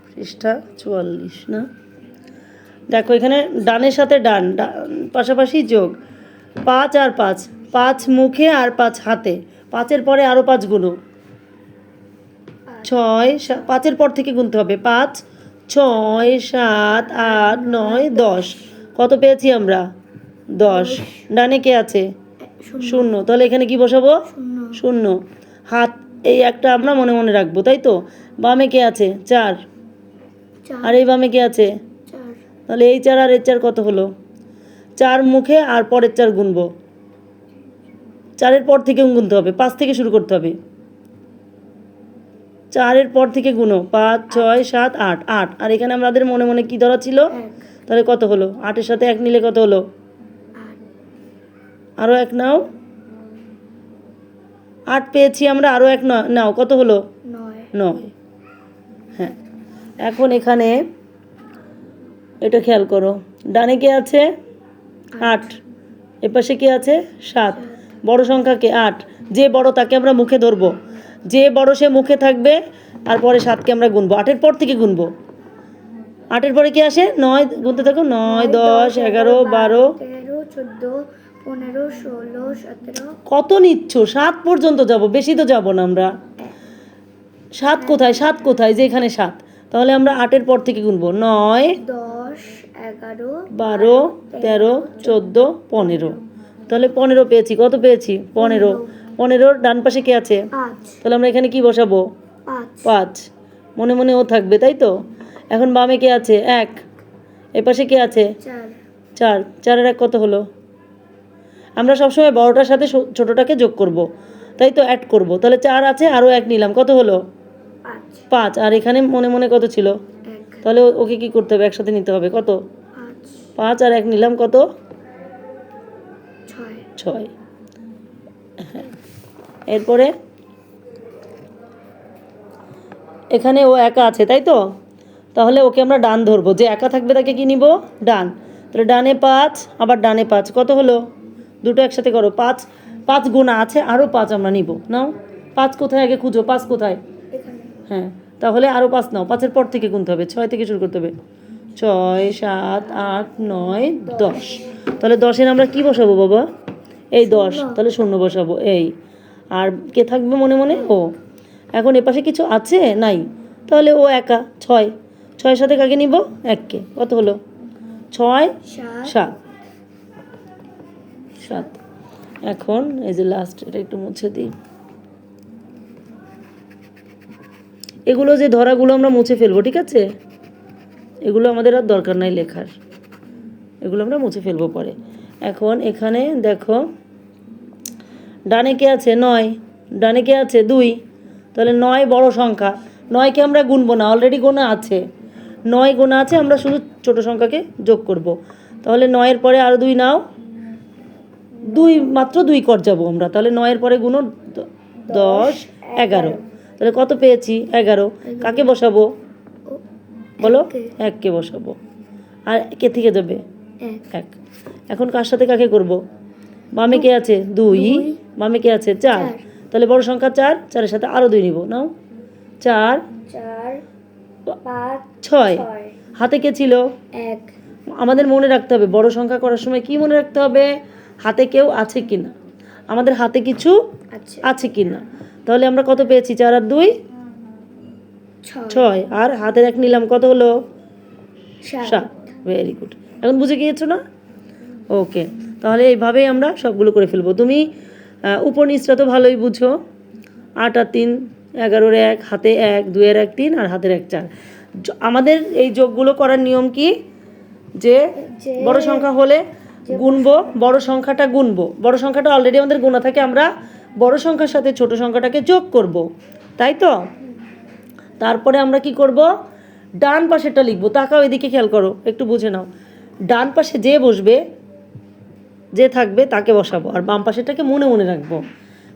পৃষ্ঠা 44 না? দেখো এখানে ডানের সাথে ডান পাশাপাশি যোগ, 5 আর 5, 5 মুখে আর 5 হাতে, 5-এর পরে আরও 5 গুলো, 6, 5-এর পর থেকে গুনতে হবে, 5, 6, 7, 8, 9, 10। কত পেয়েছি আমরা? 10। ডানে কে আছে? 0। তাহলে এখানে কি বসাবো? 0। হাত এই একটা আমরা মনে মনে রাখবো, তাই তো? বামে কে আছে? 4। আর এই বামে কে আছে? তাহলে এই 4 আর এই 4 কত হলো? 4 মুখে আর পরের 4 গুনবো, 4-এর পর থেকে গুনতে হবে, 5 থেকে শুরু করতে হবে। 4-এর পর থেকে গুনো, 5, 6, 7, 8, 8। আর এখানে আমাদের মনে মনে কি ধরা ছিল? তাহলে কত হলো? 8-এর সাথে 1 নিলে কত হলো? আরও 1 নাও। 8 পেয়েছি আমরা, আরও 1 নাও। কত হলো? 9। হ্যাঁ, এখন এখানে এটা খেয়াল করো, ডানে কে আছে? 8। এপাশে কে আছে? 7। বড় সংখ্যা কে? 8। যে বড় তাকে আমরা মুখে ধরবো, যে বড় সে মুখে থাকবে, আর পরে 7কে আমরা গুনবো, 8-এর পর থেকে গুনবো। 8-এর পরে কি আসে? 9। গুনতে থাকো, 9, 10, 11, 12, 13, 14, 15, 16, 17। কত নিচ্ছ? 7 পর্যন্ত যাব, বেশি তো যাব না আমরা। 7 কোথায়? 7 কোথায়? যে এখানে 7। তাহলে আমরা 8-এর পর থেকে গুনবো, 9, 10, 11, 12, 13, 14, 15। তাহলে 15 পেয়েছি। কত পেয়েছি? 15। 15-র ডান পাশে কে আছে? 5। তাহলে আমরা এখানে কি বসাবো? 5। মনে মনে ও থাকবে, তাই তো? এখন বামে কে আছে? 1। এপাশে কে আছে? 4। 4-এর 1 কত হলো? আমরা সবসময় বড়টার সাথে ছোটটাকে যোগ করব, তাই তো? অ্যাড করব। তাহলে 4 আছে, আরও 1 নিলাম, কত হলো? 5। আর এখানে মনে মনে কত ছিল? তাহলে ওকে কি করতে হবে? একসাথে নিতে হবে। কত? 5 আর 1 নিলাম, কত? 6। হ্যাঁ, এরপরে এখানে ও একা আছে, তাই তো? তাহলে ওকে আমরা ডান ধরবো, যে একা থাকবে তাকে কি নিব? ডান। তাহলে ডানে 5, আবার ডানে 5, কত হলো? দুটো একসাথে করো, 5। 5 গোনা আছে, আরও 5 আমরা নিব। নাও, 5 কোথায়? আগে খুঁজো, 5 কোথায়? হ্যাঁ, তাহলে আরও 5 নাও। 5-এর পর থেকে গুনতে হবে, 6 থেকে শুরু করতে হবে, 6, 7, 8, 9, 10। তাহলে 10-এর আমরা কি বসাবো বাবা? এই 10। তাহলে 0 বসাবো, এই। আর কে থাকবে মনে মনে? ও। এখন এপাশে কিছু আছে? নাই। তাহলে ও একা, 6। 6-এর সাথে কাকে নিব? 1কে। কত হলো? 6, 7। এখন এই যে লাস্ট, এটা একটু মুছে দিই। এগুলো যে ধরাগুলো আমরা মুছে ফেলবো, ঠিক আছে? এগুলো আমাদের আর দরকার নাই লেখার, এগুলো আমরা মুছে ফেলবো পরে। এখন এখানে দেখো, ডানে কে আছে? 9। ডানে কে আছে? 2। তাহলে 9 বড় সংখ্যা, 9কে আমরা গুনবো না, অলরেডি গোনা আছে। 9 গোনা আছে, আমরা শুধু ছোট সংখ্যাকে যোগ করব। তাহলে 9-এর পরে আরও 2 নাও, 2, মাত্র 2 কর যাবো আমরা। তাহলে 9-এর পরে গুনো, 10, 11। তাহলে কত পেয়েছি? 11। কাকে বসাবো বলো? 1কে বসাবো। আর কে থেকে যাবে? 1। এখন কার সাথে কাকে করব? বামে কে আছে? 2। বামে কে আছে? 4। তাহলে বড় সংখ্যা 4, 4-এর সাথে আরও 2 নিব। নাও, 4, 5, 6। হাতে কে ছিল? 1। আমাদের মনে রাখতে হবে, বড় সংখ্যা করার সময় কি মনে রাখতে হবে? হাতে কেউ আছে কিনা, আমাদের হাতে কিছু আছে কিনা। তাহলে আমরা কত পেয়েছি? 4 আর 2, 6। আর হাতের 1 নিলাম, কত হলো? 7। Very good. এখন বুঝে গিয়েছো না? ওকে, তাহলে এইভাবেই আমরা সবগুলো করে ফেলবো। তুমি উপর নিচটা তো ভালোই বুঝো। 8 আর 3, 11-এর 1, হাতে 1, 2-এর 1, 3, আর হাতের 1, 4। আমাদের এই যোগগুলো করার নিয়ম কি? যে বড় সংখ্যা হলে গুনবো, বড় সংখ্যাটা গুনবো, বড় সংখ্যাটা অলরেডি আমাদের গোনা থাকে, আমরা বড় সংখ্যার সাথে ছোট সংখ্যাটাকে যোগ করব, তাই তো? তারপরে আমরা কি করব? ডান পাশেরটা লিখবো। তাকাও এদিকে, খেয়াল করো, একটু বুঝে নাও। ডান পাশে যে বসবে, যে থাকবে তাকে বসাবো, আর বাম পাশেরটাকে মনে মনে রাখবো।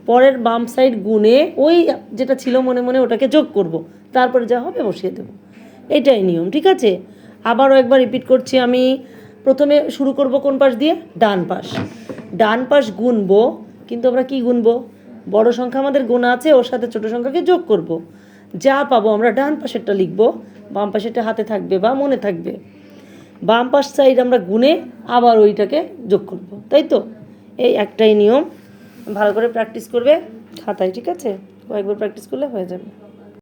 পরের বাম সাইড গুনে ওই যেটা ছিল মনে মনে ওটাকে যোগ করব, তারপরে যা হবে বসিয়ে দেবো। এটাই নিয়ম, ঠিক আছে? আবারও একবার রিপিট করছি আমি। প্রথমে শুরু করব কোন পাশ দিয়ে? ডান পাশ। ডান পাশ গুনবো, কিন্তু আমরা কি গুনবো? বড় সংখ্যা আমাদের গোনা আছে, ওর সাথে ছোট সংখ্যাকে যোগ করব। যা পাবো আমরা ডান পাশেরটা লিখবো, বাম পাশেরটা হাতে থাকবে বা মনে থাকবে। বাম পাশ সাইড আমরা গুনে আবার ওইটাকে যোগ করব, তাই তো? এই একটাই নিয়ম, ভালো করে প্র্যাকটিস করবে খাতায়, ঠিক আছে? কয়েকবার প্র্যাকটিস করলে হয়ে যাবে।